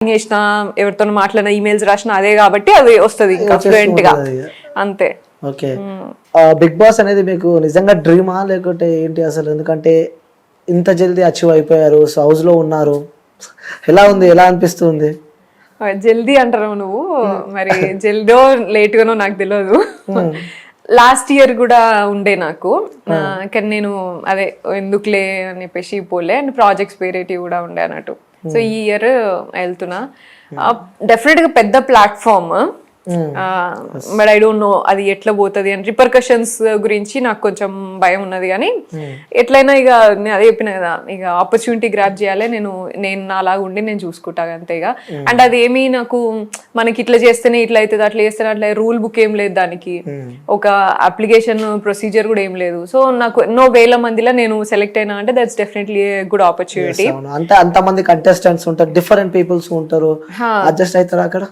చేసిన ఎవరితో మాట్లాడిన ఈమెయిల్స్ రాసిన అదే కాబట్టి అది వస్తుంది ఇంకా ఫ్లూయెంట్ గా అంతే. ఓకే, బిగ్ బాస్ అనేది మీకు నిజంగా డ్రీమా లేకుంటే ఏంటి అసలు? ఎందుకంటే ఇంత జల్దీ అచీవ్ అయిపోయారు, సో హౌస్ లో ఉన్నారు, ఎలా ఉంది, ఎలా అనిపిస్తుంది? జల్దీ అంటారు నువ్వు, మరి జల్దో లేట్ గానో నాకు తెలియదు. లాస్ట్ ఇయర్ కూడా ఉండే నాకు, కానీ నేను అదే ఎందుకులే అని చెప్పేసి పోలే, అండ్ ప్రాజెక్ట్స్ వేరేటివి కూడా ఉండే అన్నట్టు. సో ఈ ఇయర్ వెళ్తున్నా. డెఫినెట్ గా పెద్ద platform, but I don't know అది ఎట్లా పోతుంది అని. రిపర్కషన్స్ గురించి నాకు కొంచెం భయం ఉన్నది, కానీ ఎట్లయినా ఇక నేను అదే చెప్పిన కదా, ఇక ఆపర్చునిటీ గ్రాప్ చేయాలి. నేను నాలాగా ఉండి నేను చూసుకుంటా అంతే. ఇక అండ్ అది ఏమి నాకు మనకి ఇట్లా చేస్తేనే ఇట్లా అవుతుంది, అట్లా చేస్తేనే అట్లా, రూల్ బుక్ ఏం లేదు దానికి, ఒక అప్లికేషన్ ప్రొసీజర్ కూడా ఏం లేదు. సో నాకు ఎన్నో వేల మందిలో నేను సెలెక్ట్ అయినా అంటే దట్స్ డెఫినెట్లీ గుడ్ ఆపర్చునిటీ. అంటే అంతమంది కంటెస్టెంట్స్ ఉంటారు, డిఫరెంట్ పీపుల్స్ ఉంటారు, అడ్జస్ట్ అవుతారు అక్కడ.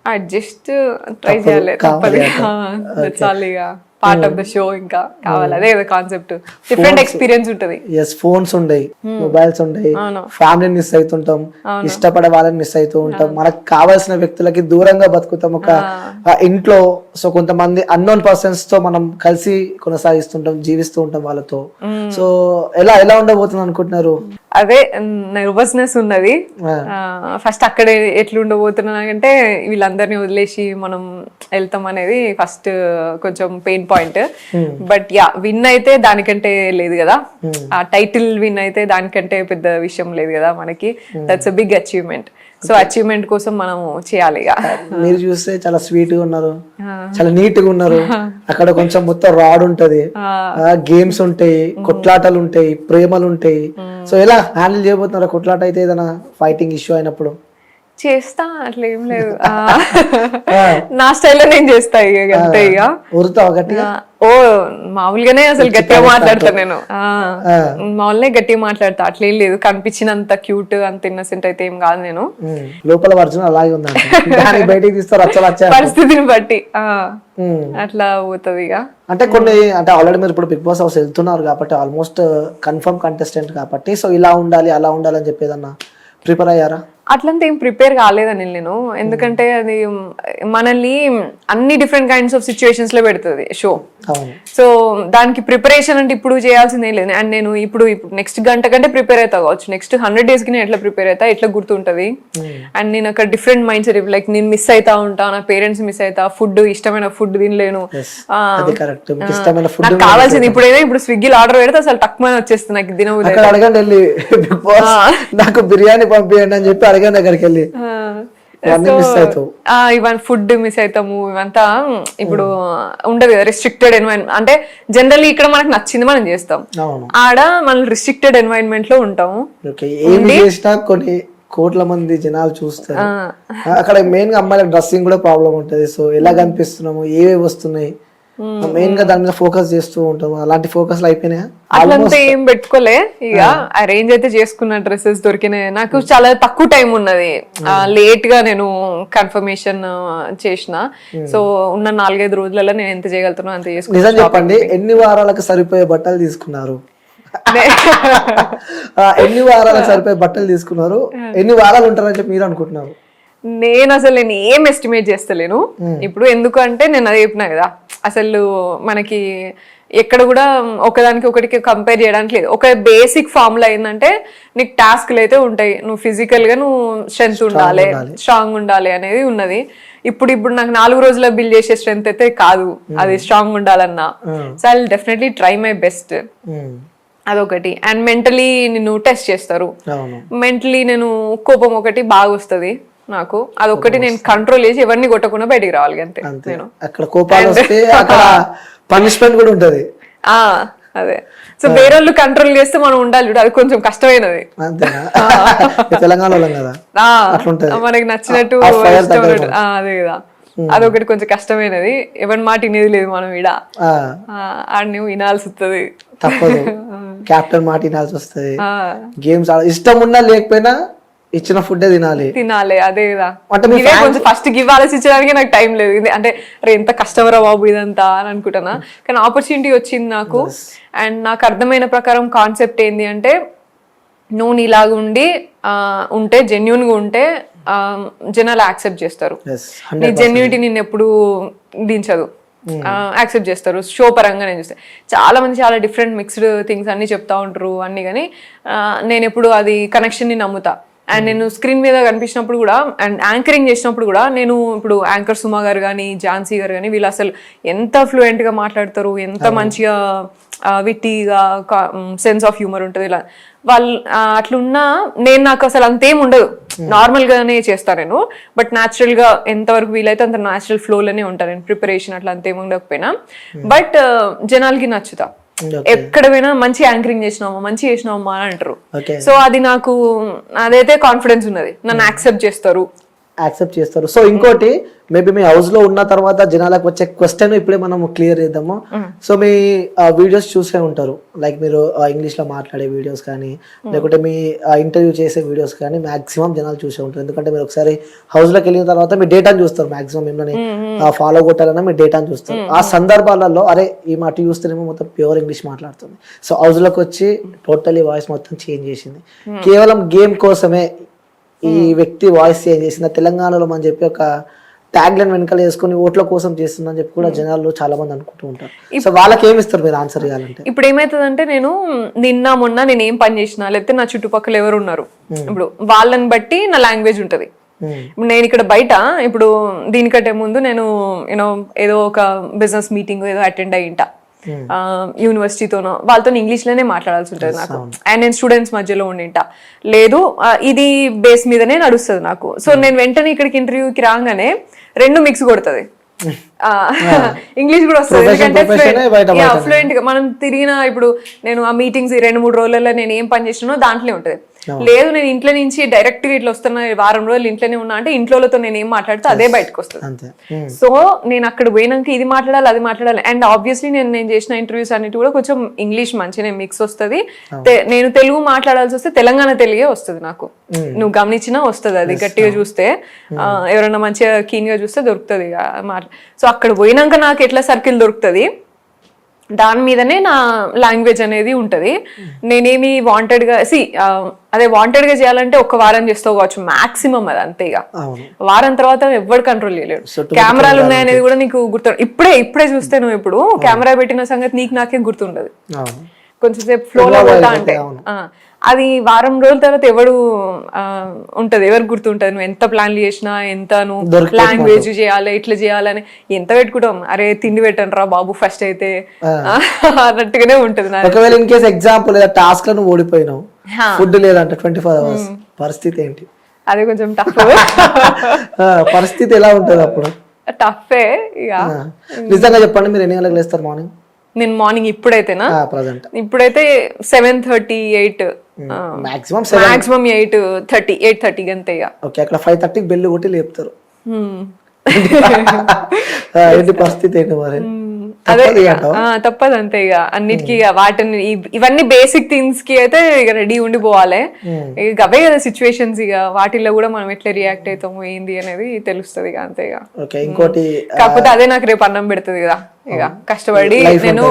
అడ్జస్ట్ ట్రై చేయాలి, తప్పదు, చాలు పార్ట్ ఆఫ్ ద షో. ఇంకా కావాలి, అదే కాన్సెప్ట్, డిఫరెంట్ ఎక్స్పీరియన్స్ ఉంటది. ఫోన్స్ ఉండయి, మొబైల్స్ ఉండయి, ఫ్యామిలీని మిస్ అవుతుంటాం, ఇష్టపడే వాళ్ళని మిస్ అవుతూ ఉంటాం, మనకు కావాల్సిన వ్యక్తులకి దూరంగా బతుకుతాం ఒక ఇంట్లో. సో కొంతమంది అన్నోన్ పర్సన్స్ తో మనం కలిసి కొనసాగిస్తుంటాం, జీవిస్తూ ఉంటాం వాళ్ళతో. సో ఎలా ఎలా ఉండబోతుంది అనుకుంటున్నారు? అదే నర్వస్నెస్ ఉన్నది. ఫస్ట్ అక్కడ ఎట్లా ఉండబోతున్నానంటే వీళ్ళందరినీ వదిలేసి మనం వెళ్తాం అనేది ఫస్ట్ కొంచెం pain point. But yeah, win అయితే దానికంటే లేదు కదా, ఆ టైటిల్ విన్ అయితే దానికంటే పెద్ద విషయం లేదు కదా మనకి. That's a big achievement. So achievement కోసం మనం చేయాలి. మీరు చూస్తే చాలా స్వీట్ గా ఉన్నారు, చాలా నీట్ గా ఉన్నారు. అక్కడ కొంచెం మొత్తం రాడ్ ఉంటది, గేమ్స్ ఉంటాయి, కొట్లాటలు ఉంటాయి, ప్రేమలు ఉంటాయి. సో ఎలా హ్యాండిల్ చేయబోతున్నారు కొట్లాట అయితే, ఏదైనా ఫైటింగ్ ఇష్యూ అయినప్పుడు? చేస్తా, అట్లా ఏం లేదు, నా స్టైల్లో నేను చేస్తా. ఇక అంతే. ఇక గట్టిగా ఓ మామూలుగానే అసలు గట్టిగా మాట్లాడతా నేను, మామూలుగా గట్టిగా మాట్లాడతా, అట్లా ఏం లేదు. కనిపించినంత క్యూట్ అంత ఇన్నసెంట్ అయితే ఏం కాదు నేను. లోపల వర్జన్ అలాగే ఉంది, బయటికి తీస్తారు పరిస్థితిని బట్టి అట్లా పోతుంది. ఇక అంటే కొన్ని అంటే ఆల్రెడీ మీరు ఇప్పుడు బిగ్ బాస్ హౌస్ వెళ్తున్నారు కాబట్టి ఆల్మోస్ట్ కన్ఫర్మ్ కంటెస్టెంట్ కాబట్టి, సో ఇలా ఉండాలి అలా ఉండాలి అని చెప్పేదన్నా ప్రిపేర్ అయ్యారా? అట్లంతా ఏం ప్రిపేర్ కాలేదని నేను, ఎందుకంటే అది మనల్ని అన్ని డిఫరెంట్ కైండ్స్ ఆఫ్ సిచ్యువేషన్స్ లో పెడుతుంది షో. సో దానికి ప్రిపరేషన్ అంటే ఇప్పుడు చేయాల్సిందే లేదు. అండ్ నేను ఇప్పుడు నెక్స్ట్ గంట కంటే ప్రిపేర్ అవుతా కావచ్చు, నెక్స్ట్ 100 days కి నేను ఎట్లా ప్రిపేర్ అవుతా, ఎట్లా గుర్తుంటది. అండ్ నేను అక్కడ డిఫరెంట్ మైండ్ సెట్, లైక్ నేను మిస్ అవుతా ఉంటా, నా పేరెంట్స్ మిస్ అవుతా, ఫుడ్ ఇష్టమైన ఫుడ్ తినలేను, నాకు కావాల్సింది ఇప్పుడైనా ఇప్పుడు స్విగ్గీలో ఆర్డర్ పెడితే అసలు తక్కువ వచ్చేస్తుంది నాకు తినబుద్ధి. అడగండి, నాకు బిర్యానీ పంపించండి అని చెప్పి అడగండి అక్కడికి వెళ్ళి. ఇవన్నీ ఫుడ్ మిస్ అవుతాము, ఇవంతా ఇప్పుడు ఉండదు కదా, రిస్ట్రిక్టెడ్ ఎన్వైరన్మెంట్. అంటే జనరల్లీ ఇక్కడ మనకు నచ్చింది మనం చేస్తాం, ఆడ మనం రిస్ట్రిక్టెడ్ ఎన్వైరన్మెంట్ లో ఉంటాము. కొన్ని కోట్ల మంది జనాలు చూస్తారు, అక్కడ మెయిన్ గా అమ్మాయిలకు డ్రెస్సింగ్ కూడా ప్రాబ్లం ఉంటది. సో ఎలా కనిపిస్తున్నాము, ఏవేవి వస్తున్నాయి, మెయిన్ గా దాని మీద ఫోకస్ చేస్తూ ఉంటాము. అలాంటి ఫోకస్ అయిపోయినాయా? అట్లంతా ఏం పెట్టుకోలే. ఇక అరేంజ్ అయితే చేసుకున్న డ్రెస్సెస్ దొరికినాయి. నాకు చాలా తక్కువ టైం ఉన్నది, లేట్ గా నేను కన్ఫర్మేషన్ చేసిన. సో ఉన్న 4-5 రోజులలో నేను ఎంత చేయగలుగుతున్నా అంత చేసుకున్నా. నిజం చెప్పండి, ఎన్ని వారాలకు సరిపోయే బట్టలు తీసుకున్నారు? ఎన్ని వారాలకు సరిపోయే బట్టలు తీసుకున్నారు? ఎన్ని వారాలు ఉంటారని చెప్పి మీరు అనుకుంటున్నారు? నేను ఏం ఎస్టిమేట్ చేస్తలేను ఇప్పుడు, ఎందుకంటే నేను అదే చెప్పినా కదా, అసలు మనకి ఎక్కడ కూడా ఒకదానికి ఒకటికి కంపేర్ చేయడానికి లేదు. ఒక బేసిక్ ఫార్ములా ఏంటంటే నీకు టాస్క్లు అయితే ఉంటాయి, నువ్వు ఫిజికల్ గా నువ్వు స్ట్రెంత్ ఉండాలి, స్ట్రాంగ్ ఉండాలి అనేది ఉన్నది. ఇప్పుడు నాకు 4 రోజుల బిల్డ్ చేసే స్ట్రెంత్ అయితే కాదు, అది స్ట్రాంగ్ ఉండాలన్నా. So I will definitely try my best, అదొకటి. అండ్ మెంటలీ నిన్ను టెస్ట్ చేస్తారు. మెంటలీ నేను కోపం ఒకటి బాగా వస్తుంది నాకు, అదొక్కటి నేను కంట్రోల్ చేసి ఎవరిని కొట్టకుండా బయటికి రావాలి అంతే. నేను అక్కడ కోపాలు వస్తే అక్కడ పనిష్మెంట్ కూడా ఉంటది. అదే, సో వేరే వాళ్ళు కంట్రోల్ చేస్తే మనం ఉండాలి, అది కొంచెం కష్టమైనది. తెలంగాణలో కదా మనకి నచ్చినట్టు అదే కదా, అదొకటి కొంచెం కష్టమైనది. ఎవరి మాట వినేది లేదు మనం ఈడ, ఆడిని వినాల్సి వస్తుంది, తప్పదు. కెప్టెన్ మాట వినాల్సి వస్తుంది. గేమ్స్ ఇష్టం ఉన్నా లేకపోయినా ఇచ్చిన ఫుడ్ తినాలి. అదే కదా, కొంచెం ఫస్ట్ గివ్ ఆలోచించడానికి నాకు టైం లేదు. అంటే అరే ఎంత కష్టమరా బాబు ఇదంతా అని అనుకుంటున్నా, కానీ ఆపర్చునిటీ వచ్చింది నాకు. అండ్ నాకు అర్థమైన ప్రకారం కాన్సెప్ట్ ఏంది అంటే, నువ్వు నీలాగా ఉంటే జెన్యున్ గా ఉంటే జనాలు యాక్సెప్ట్ చేస్తారు. Yes, నీ జెన్యూనిటీ నిన్ను ఎప్పుడు దించదు, యాక్సెప్ట్ చేస్తారు. షో పరంగా నేను చూస్తే చాలా మంది చాలా డిఫరెంట్ మిక్స్డ్ థింగ్స్ అన్ని చెప్తా ఉంటారు అన్ని, కానీ నేను ఎప్పుడు అది కనెక్షన్ ని నమ్ముతా. అండ్ నేను స్క్రీన్ మీద కనిపించినప్పుడు కూడా అండ్ యాంకరింగ్ చేసినప్పుడు కూడా నేను ఇప్పుడు యాంకర్ సుమా గారు కానీ ఝాన్సీ గారు కానీ వీళ్ళు అసలు ఎంత ఫ్లూయెంట్ గా మాట్లాడతారు, ఎంత మంచిగా విట్టిగా సెన్స్ ఆఫ్ హ్యూమర్ ఉంటుంది. ఇలా వాళ్ళు అట్లున్నా నాకు అసలు అంతేం ఉండదు, నార్మల్ గానే చేస్తాను నేను. బట్ న్యాచురల్ గా ఎంతవరకు వీలైతే అంత న్యాచురల్ ఫ్లోలోనే ఉంటాను నేను. ప్రిపరేషన్ అట్లా అంతేం ఉండకపోయినా బట్ జనాలకి నచ్చుతా. ఎక్కడ పోయినా మంచి యాంకరింగ్ చేసినామా, మంచి చేసినామా అని అంటారు. సో అది నాకు అదైతే కాన్ఫిడెన్స్ ఉన్నది, నన్ను యాక్సెప్ట్ చేస్తారు. సో ఇంకోటి మేబీ మీ హౌస్ లో ఉన్న తర్వాత జనాలకు వచ్చే క్వశ్చన్ ఇప్పుడే మనం క్లియర్ చేద్దాము. సో మీ వీడియోస్ చూసే ఉంటారు, లైక్ మీరు ఇంగ్లీష్ లో మాట్లాడే వీడియోస్ కానీ లేకుంటే మీ ఇంటర్వ్యూ చేసే వీడియోస్ కానీ మాక్సిమం జనాలు చూసే ఉంటారు. ఎందుకంటే మీరు ఒకసారి హౌస్ లోకి వెళ్ళిన తర్వాత మీ డేటాను చూస్తారు, మాక్సిమం మిమ్మల్ని ఫాలో కొట్టాలన్నా మీ డేటాను చూస్తారు. ఆ సందర్భాలలో అరే ఈ మాట చూస్తేనేమో మొత్తం ప్యూర్ ఇంగ్లీష్ మాట్లాడుతుంది. సో హౌస్ లోకి వచ్చి టోటలీ వాయిస్ మొత్తం చేంజ్ చేసింది, కేవలం గేమ్ కోసమే ఈ వ్యక్తి వాయిస్ చేంజ్ చేసిన తెలంగాణలో అని చెప్పి ఒక ట్యాగ్ లైన్ వెనకాల వేసుకుని ఓట్ల కోసం చేస్తుందని చెప్పి కూడా జనాలు చాలా మంది అనుకుంటూ ఉంటారు. సో వాళ్ళకి ఏమి ఇస్తారు మీరు ఆన్సర్ చేయాలంటే? ఇప్పుడు ఏమైతుందంటే నేను మొన్న నేను ఏం పని చేసినా లేకపోతే నా చుట్టుపక్కల ఎవరు ఉన్నారు, ఇప్పుడు వాళ్ళని బట్టి నా లాంగ్వేజ్ ఉంటది. నేను ఇక్కడ బయట ఇప్పుడు దీనికంటే ముందు నేను ఏదో ఒక బిజినెస్ మీటింగ్ ఏదో అటెండ్ అయ్యింటా యూనివర్సిటీతోనో, వాళ్ళతో ఇంగ్లీష్ లోనే మాట్లాడాల్సి ఉంటుంది నాకు. అండ్ నేను స్టూడెంట్స్ మధ్యలో ఉండింటా, లేదు ఇది బేస్ మీదనే నడుస్తుంది నాకు. సో నేను వెంటనే ఇక్కడికి ఇంటర్వ్యూకి రాగానే రెండు మిక్స్ కొడుతుంది, ఇంగ్లీష్ కూడా వస్తుంది. ఎందుకంటే ఫ్లూయెంట్ గా మనం తిరిగిన ఇప్పుడు నేను ఆ మీటింగ్స్ 2-3 రోజులలో నేను ఏం పని చేసినానో దాంట్లో ఉంటుంది. లేదు నేను ఇంట్లో నుంచి డైరెక్ట్ గా ఇట్లా వస్తున్నా, వారం రోజులు ఇంట్లోనే ఉన్నా అంటే ఇంట్లోతో నేను ఏం మాట్లాడితే అదే బయటకు వస్తుంది. సో నేను అక్కడ పోయినాక ఇది మాట్లాడాలి అది మాట్లాడాలి. అండ్ ఆబ్వియస్లీ నేను చేసిన ఇంటర్వ్యూస్ అన్నిటి కూడా కొంచెం ఇంగ్లీష్ మంచిగా మిక్స్ వస్తుంది. నేను తెలుగు మాట్లాడాల్సి వస్తే తెలంగాణ తెలుగే వస్తుంది నాకు, నువ్వు గమనించినా వస్తుంది అది. గట్టిగా చూస్తే ఎవరైనా మంచిగా కీన్ గా చూస్తే దొరుకుతుంది. సో అక్కడ పోయినాక నాకు ఎట్లా సర్కిల్ దొరుకుతుంది, దాని మీదనే నా లాంగ్వేజ్ అనేది ఉంటది. నేనేమి వాంటెడ్ గా అదే వాంటెడ్ గా చేయాలంటే ఒక వారం చేస్తావు కావచ్చు మాక్సిమం, అది అంతే. ఇక వారం తర్వాత ఎవరు కంట్రోల్ చేయలేడు. కెమెరాలు ఉన్నాయనేది కూడా నీకు గుర్తు ఇప్పుడే చూస్తే నువ్వు ఇప్పుడు కెమెరా పెట్టిన సంగతి నీకు నాకేం గుర్తుండదు, కొంచెం సేపు ఫ్లోలో పోతా అంటే. అది వారం రోజుల తర్వాత ఎవడు ఉంటది, ఎవరికి గుర్తుంటది నువ్వు ఎంత ప్లాన్లు చేసినా, ఎంత నువ్వు లాంగ్వేజ్ చేయాలి ఇట్లా చేయాలని ఎంత పెట్టుకుంటాం. అరే తిండి పెట్టండి రా బాబు ఫస్ట్ అయితే అన్నట్టుగానే ఉంటది. ఒకవేళ ఇన్ కేస్ ఎగ్జాంపుల్ టాస్క్ లో నువ్వు ఓడిపోయినావు, ఫుడ్ లేదంట 24 hours, పరిస్థితి ఏంటి? అదే కొంచెం టఫ్ పరిస్థితి ఎలా ఉంటది అప్పుడు? టఫే ఇక. నిజంగా చెప్పండి, మీరు ఎన్ని గంటలకు లేస్తారు మార్నింగ్? నేను మార్నింగ్ ఇప్పుడైతేనా, ఇప్పుడైతే 7:38, మాక్సిమం 8:30 అంతే. ఇక అక్కడ 5:30 బెల్ కొట్టి లేపుతారు. ఏంటి పరిస్థితి ఏంటి మరి? అదే తప్పదు అంతే. ఇక అన్నిటికీ వాటిని ఇవన్నీ బేసిక్ థింగ్స్ కి అయితే ఇక రెడీ ఉండిపోవాలి. ఇక అవే కదా సిచ్యువేషన్స్, ఇక వాటిల్లో కూడా మనం ఎట్లా రియాక్ట్ అవుతాము ఏంది అనేది తెలుస్తుంది ఇక అంతే. ఇక ఇంకోటి కాకపోతే అదే నాకు రేపు అన్నం పెడుతుంది కదా. ఇక కష్టపడి నేను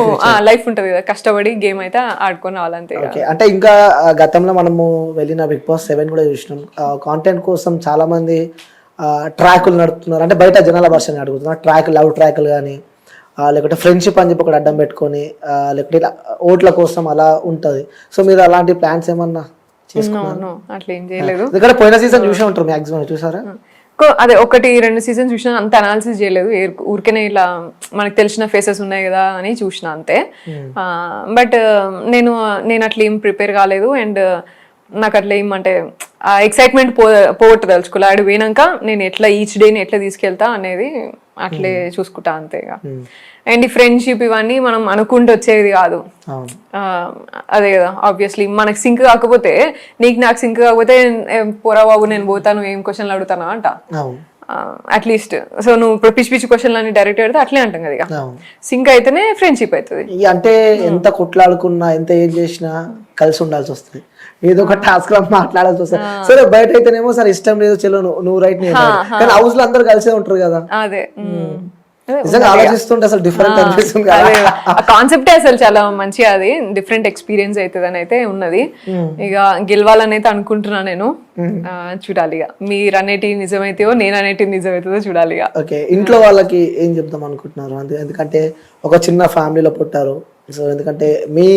లైఫ్ ఉంటది కదా, కష్టపడి గేమ్ అయితే ఆడుకొని రావాలంతే. అంటే ఇంకా గతంలో మనము వెళ్ళిన బిగ్ బాస్ 7 కూడా చూసినాం. కాంటెంట్ కోసం చాలా మంది ట్రాకులు నడుపుతున్నారు, అంటే బయట జనాల భాషని అడుగుతున్నారు. లవ్ ట్రాకులు కానీ లేకుంటే ఫ్రెండ్షిప్ అని చెప్పి ఒకటి అడ్డం పెట్టుకొని లేకుంటే ఇలా ఓట్ల కోసం అలా ఉంటది. సో మీరు అలాంటి ప్లాన్స్ ఏమన్నా చేసుకున్నారు? అట్లా ఏం చేయలేదు. ఎందుకంటే పోయిన సీజన్ చూసే ఉంటారు మాక్సిమం, చూసారా? అదే 1-2 సీజన్స్ చూసినా, అంత అనాలిసిస్ చేయలేదు. ఊరికేనే ఇలా మనకు తెలిసిన ఫేసెస్ ఉన్నాయి కదా అని చూసిన అంతే. బట్ నేను అట్లా ఏం ప్రిపేర్ కాలేదు. అండ్ నాకు అట్లా ఏమంటే ఎక్సైట్మెంట్ పోగొట్టదలుచుకోలే. ఆడు పోయినాక నేను ఎట్లా ఈచ్ డేని ఎట్లా తీసుకెళ్తా అనేది అట్లే చూసుకుంటా అంతే. అండ్ ఈ ఫ్రెండ్షిప్ ఇవన్నీ మనం అనుకుంటూ వచ్చేది కాదు, అదే కదా. ఆబ్వియస్లీ మనకు సింక్ కాకపోతే, నాకు సింక్ కాకపోతే పోరా బాబు నేను పోతాను ఏం క్వశ్చన్లు అడుగుతానా అంట అట్లీస్ట్. సో నువ్వు ఇప్పుడు పిచ్చి క్వశ్చన్లు అని డైరెక్ట్ పెడితే అట్లే అంటాం కదా. ఇక సింక్ అయితేనే ఫ్రెండ్షిప్ అవుతుంది. అంటే ఎంత కొట్లాడుకున్నా ఎంత ఏం చేసినా కలిసి ఉండాల్సి వస్తుంది, ఏదో ఒక టాస్క్ లో మాట్లాడాల్సి వస్తుంది. సరే బయట అయితేనేమో సరే ఇష్టం లేదు, చలో నువ్వు రైట్, కానీ హౌస్ లో అందరు కలిసే ఉంటారు కదా. అదే నిజంగా ఆలోచిస్తుంటే అసలు డిఫరెంట్ అనిపిస్తుంది కదా. అదే ఆ కాన్సెప్టే అసలు చాలా మంచి, అది డిఫరెంట్ ఎక్స్పీరియన్స్ అవుతుంది అని అయితే ఉన్నది. ఇక గెలవాలని అయితే అనుకుంటున్నా నేను. చూడాలి ఇక మీరు అనేటివి నిజమైతేవో నేను అనేటివి నిజమవుతుందో చూడాలి ఇక. ఓకే, ఇంట్లో వాళ్ళకి ఏం చెప్దాం అనుకుంటున్నారు? ఎందుకంటే ఒక చిన్న ఫ్యామిలీలో పుట్టారు. సో ఎందుకంటే మీ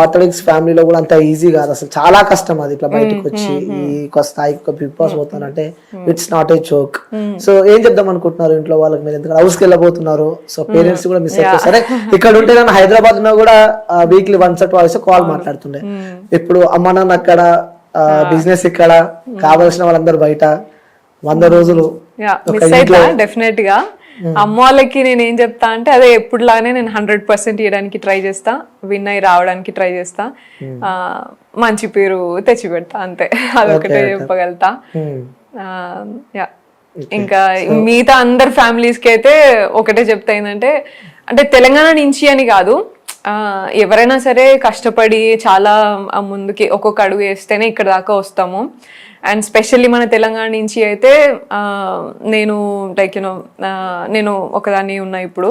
ఆర్థోడాక్స్ ఫ్యామిలీలో కూడా అంత ఈజీ కాదు, అసలు చాలా కష్టం అది ఇట్లా బయటకు వచ్చి ఈ స్థాయికి ఒక బిగ్ బాస్ పోతానంటే it's not a joke. So ఏం చెప్దాం అనుకుంటున్నారు ఇంట్లో వాళ్ళకి మీరు? ఎందుకంటే హౌస్కి వెళ్ళబోతున్నారు, సో పేరెంట్స్ కూడా మిస్ అయిపోతారు. సరే ఇక్కడ ఉంటే నేను హైదరాబాద్ లో కూడా weekly once or twice call మాట్లాడుతుండే. ఇప్పుడు అమ్మ నాన్న అక్కడ, బిజినెస్ ఇక్కడ, కావాల్సిన వాళ్ళందరూ బయట, 100 రోజులు డెఫినెట్ గా. అమ్మ వాళ్ళకి నేను ఏం చెప్తా అంటే అదే ఎప్పుడులానే నేను 100% ఇవ్వడానికి ట్రై చేస్తా, విన్ అయి రావడానికి ట్రై చేస్తా, మంచి పేరు తెచ్చి పెడతా, అంతే. అదొకటే చెప్పగలుగుతా. ఇంకా మిగతా అందరు ఫ్యామిలీస్ కి అయితే ఒకటే చెప్తా ఏంటంటే, అంటే తెలంగాణ నుంచి అని కాదు, ఎవరైనా సరే కష్టపడి చాలా ముందుకి ఒక్కొక్క అడుగు వేస్తేనే ఇక్కడ దాకా వస్తాము. అండ్ స్పెషల్లీ మన తెలంగాణ నుంచి అయితే నేను లైక్ యూనో నేను ఒకదాన్ని ఉన్నా ఇప్పుడు.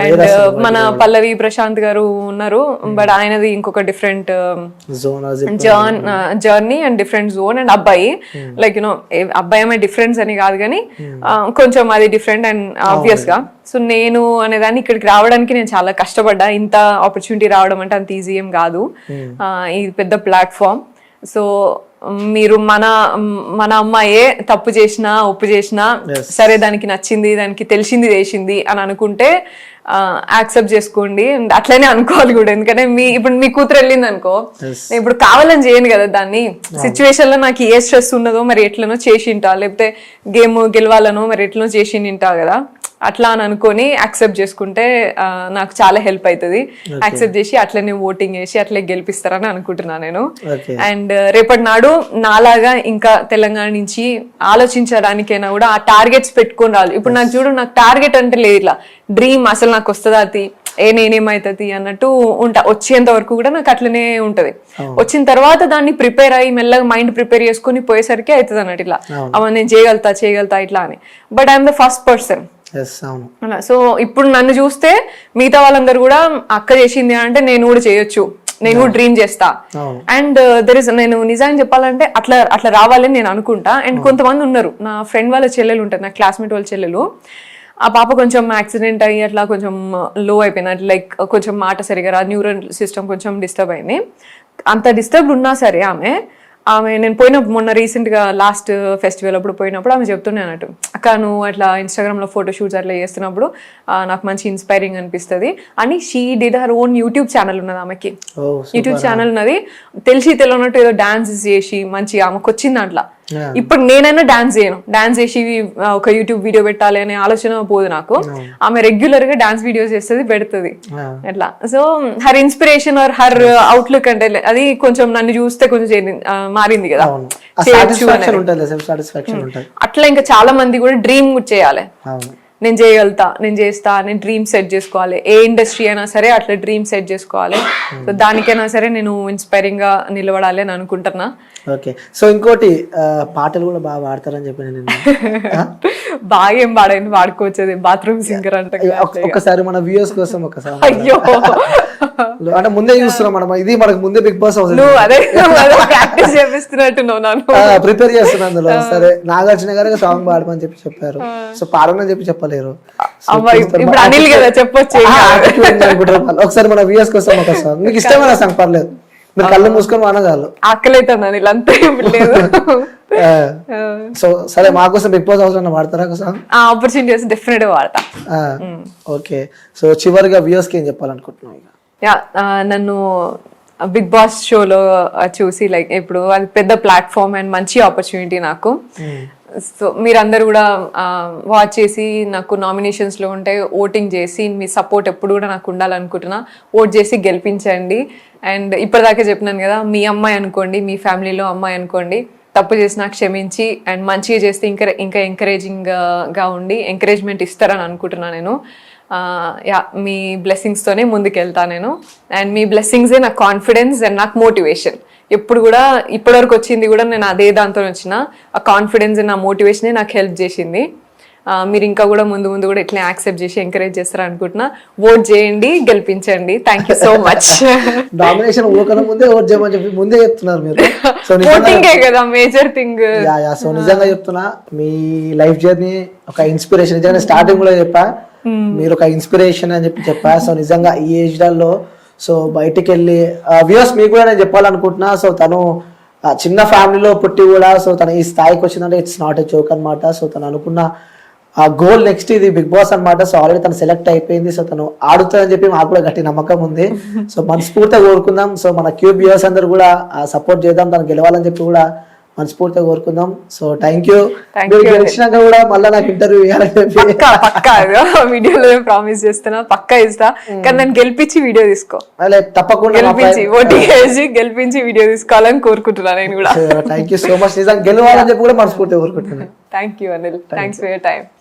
అండ్ మన పల్లవి ప్రశాంత్ గారు ఉన్నారు, బట్ ఆయనది ఇంకొక different journey and different zone. And అబ్బాయి లైక్ యూనో అబ్బాయి ఏమే డిఫరెన్స్ అని కాదు కానీ కొంచెం అది డిఫరెంట్ అండ్ ఆబ్వియస్ గా. సో నేను అనేదాన్ని ఇక్కడికి రావడానికి నేను చాలా కష్టపడ్డా. ఇంత ఆపర్చునిటీ రావడం అంటే అంత ఈజీ ఏం కాదు, ఇది పెద్ద ప్లాట్ఫామ్. సో మీరు మన అమ్మాయే తప్పు చేసినా ఒప్పు చేసినా సరే, దానికి నచ్చింది, దానికి తెలిసింది చేసింది అని అనుకుంటే యాక్సెప్ట్ చేసుకోండి. అట్లనే అనుకోవాలి కూడా, ఎందుకంటే ఇప్పుడు మీ కూతురు వెళ్ళింది అనుకో, నేను ఇప్పుడు కావాలని చేయను కదా దాన్ని. సిచ్యువేషన్ లో నాకు ఏ స్ట్రెస్ ఉన్నదో మరి ఎట్లనో చేసింటా, లేకపోతే గేమ్ గెలవాలనో మరి ఎట్లనో చేసింటా కదా. అట్లా అని అనుకొని యాక్సెప్ట్ చేసుకుంటే నాకు చాలా హెల్ప్ అవుతుంది. యాక్సెప్ట్ చేసి అట్లనే ఓటింగ్ చేసి అట్లే గెలిపిస్తారని అనుకుంటున్నాను నేను. అండ్ రేపటి నాడు నాలాగా ఇంకా తెలంగాణ నుంచి ఆలోచించడానికైనా కూడా ఆ టార్గెట్స్ పెట్టుకొని రావాలి. ఇప్పుడు నాకు చూడు, నాకు టార్గెట్ అంటే లేదు, ఇట్లా డ్రీమ్ అసలు నాకు వస్తుందా అది నేనేమైతుంది అన్నట్టు ఉంటా. వచ్చేంత వరకు కూడా నాకు అట్లనే ఉంటది. వచ్చిన తర్వాత దాన్ని ప్రిపేర్ అయ్యి మెల్లగా మైండ్ ప్రిపేర్ చేసుకుని పోయేసరికి అవుతుంది అన్నట్టు, ఇట్లా అవ నేను చేయగలుగుతా ఇట్లా అని. But I'm the first person. So ఇప్పుడు నన్ను చూస్తే మిగతా వాళ్ళందరూ కూడా అక్క చేసింది అంటే నేను కూడా చేయొచ్చు, నేను కూడా డ్రీమ్ చేస్తా. అండ్ నేను నిజంగా చెప్పాలంటే అట్లా రావాలని నేను అనుకుంటా. అండ్ కొంతమంది ఉన్నారు, నా ఫ్రెండ్ వాళ్ళ చెల్లెలు ఉంటారు, నా క్లాస్మేట్ వాళ్ళ చెల్లెలు. ఆ పాప కొంచెం యాక్సిడెంట్ అయ్యి అట్లా కొంచెం లో అయిపోయింది, అట్లా లైక్ కొంచెం మాట సరిగా రా, న్యూరల్ సిస్టమ్ కొంచెం డిస్టర్బ్ అయింది. అంత డిస్టర్బ్ ఉన్నా సరే ఆమె నేను పోయినప్పుడు మొన్న రీసెంట్ గా లాస్ట్ ఫెస్టివల్ అప్పుడు పోయినప్పుడు ఆమె చెప్తుండే అన్నట్టు, అక్క నువ్వు అట్లా ఇన్స్టాగ్రామ్ లో ఫోటో షూట్స్ అట్లా చేస్తున్నప్పుడు నాకు మంచి ఇన్స్పైరింగ్ అనిపిస్తుంది అని. She did her own YouTube channel ఉన్నది ఆమెకి, యూట్యూబ్ ఛానల్ ఉన్నది. తెలియనట్టు ఏదో డాన్స్ చేసి మంచి ఆమెకు వచ్చింది అట్లా. ఇప్పుడు నేనైనా డాన్స్ చేయను, డాన్స్ చేసి ఒక యూట్యూబ్ వీడియో పెట్టాలి అనే ఆలోచన పోదు నాకు. ఆమె రెగ్యులర్ గా డాన్స్ వీడియోస్ చేస్తుంది, పెడుతుంది అట్లా. So her inspiration or her outlook అంటే అది కొంచెం నన్ను చూస్తే కొంచెం మారింది కదా. అట్లా ఇంకా చాలా మంది కూడా డ్రీమ్ చేయాలి, నేను చేయగలుగుతా, నేను చేస్తా, నేను డ్రీమ్ సెట్ చేసుకోవాలి. ఏ ఇండస్ట్రీ అయినా సరే అట్లా డ్రీమ్ సెట్ చేసుకోవాలి. సో దానికైనా సరే నేను ఇన్స్పైరింగ్ గా నిలబడాలి అని అనుకుంటున్నా. ఓకే, సో ఇంకోటి పాటలు కూడా బాగా పాడతారని చెప్పి నేను బాగా ఏం పాడని వాడుకోవచ్చు, బాత్రూమ్ సింగర్ అంటే. ఒకసారి మన వ్యూవర్స్ కోసం ఒకసారి, అయ్యో అంటే ముందే చూస్తున్నాం మనం, ఇది మనకు ముందే బిగ్ బాస్ అదే ప్రాక్టీస్ చేపిస్తున్నట్టు ప్రిపేర్ చేస్తున్నా అందులో. సరే నాగార్జున గారు సాంగ్ పాడమని చెప్పి చెప్పారు, సో పాడమని చెప్పి చెప్పలేరు. ఇప్పుడు అనిల్ కదా చెప్పొచ్చు. ఒకసారి మన వ్యూవర్స్ కోసం ఒక సాంగ్, మీకు ఇష్టమైన సాంగ్ పర్లేదు, మీరు కళ్ళు మూసుకొని అనగాలి. ఆకలైతుంది అనిల్, అంతా లేదు. సో సరే మా కోసం బిగ్ బాస్ హౌస్ లో వాడతారా సాంగ్? ఆపర్చునిటీ డెఫినెట్ గా వాడతా. ఓకే, సో చివరిగా వ్యూవర్స్ కి ఏం చెప్పాలనుకుంటున్నాం? నన్ను బిగ్ బాస్ షోలో చూసి లైక్ ఇప్పుడు అది పెద్ద ప్లాట్ఫామ్ అండ్ మంచి ఆపర్చునిటీ నాకు. సో మీరందరూ కూడా వాచ్ చేసి నాకు నామినేషన్స్లో ఉంటే ఓటింగ్ చేసి మీ సపోర్ట్ ఎప్పుడు కూడా నాకు ఉండాలనుకుంటున్నా. ఓట్ చేసి గెలిపించండి. అండ్ ఇప్పటిదాకా చెప్పినాను కదా, మీ అమ్మాయి అనుకోండి, మీ ఫ్యామిలీలో అమ్మాయి అనుకోండి, తప్పు చేసినా క్షమించి అండ్ మంచిగా చేస్తే ఇంకా ఎంకరేజింగ్గా ఉండి ఎంకరేజ్మెంట్ ఇస్తారని అనుకుంటున్నాను నేను. మీ బ్లెస్సింగ్స్తోనే ముందుకెళ్తా నేను. అండ్ మీ బ్లెస్సింగ్సే నాకు కాన్ఫిడెన్స్ అండ్ నాకు మోటివేషన్. ఎప్పుడు కూడా ఇప్పటివరకు వచ్చింది కూడా నేను అదే దాంతో వచ్చిన ఆ కాన్ఫిడెన్స్ అండ్ నా మోటివేషనే నాకు హెల్ప్ చేసింది. మీరు ఇంకా కూడా ముందు ముందు కూడా ఇట్లా యాక్సెప్ట్ చేసి ఎంకరేజ్ చేస్తారు అనుకుంటున్నా. ఓట్ చేయండి, గెలిపించండి. Thank you so much. Nomination ఊకన ముందే ఓట్ చేయమని చెప్పి ముందే చెప్తున్నారు మీరు. సో ఓటింగే కదా మేజర్ థింగ్. సో నిజంగా చెప్తున్నా, మీ లైఫ్ జర్నీ ఒక ఇన్స్పిరేషన్. నిజంగా స్టార్టింగ్ కూడా చెప్పా, మీరు ఒక ఇన్స్పిరేషన్ అని చెప్పా. సో నిజంగా ఈ ఏజ్ లలో సో బయటికి వెళ్ళి వ్యూస్ మీకు కూడా నేను చెప్పాలనుకుంటున్నా. సో తను చిన్న ఫ్యామిలీలో పుట్టి కూడా సో తను ఈ స్థాయికి వచ్చిందంటే ఇట్స్ నాట్ ఎ జోక్ అనమాట. సో తను అనుకున్న ఆ గోల్ నెక్స్ట్ ఇది బిగ్ బాస్ అనమాట. సో ఆల్రెడీ తను సెలెక్ట్ అయిపోయింది. సో తను ఆడుతుందని చెప్పి మాకు కూడా గట్టి నమ్మకం ఉంది. సో మనస్ఫూర్తిగా కోరుకుందాం. సో మన క్యూబ్ వ్యూవర్స్ అందరు కూడా సపోర్ట్ చేద్దాం, తను గెలవాలని చెప్పి కూడా మనస్ఫూర్తిగా కోరుకుందాం. So thank you. గెలిచినాక కూడా మళ్ళీ నాకు ఇంటర్వ్యూ ఇవ్వాలని చెప్పి పక్కా వీడియోలో ప్రామిస్ చేస్తున్నా, పక్కా ఇస్తా. కానీ నన్ను గెలిపించి వీడియో తీసుకో, తప్పకుండా గెలిపించి ఓటింగ్ వేసి గెలిపించి వీడియో తీసుకోవాలని కోరుకుంటున్నా నేను కూడా. Thank you so much. నిజంగా గెలవాలని చెప్పి కూడా మనస్ఫూర్తిగా కోరుకుంటున్నాను. Thank you Anil, thanks for your time.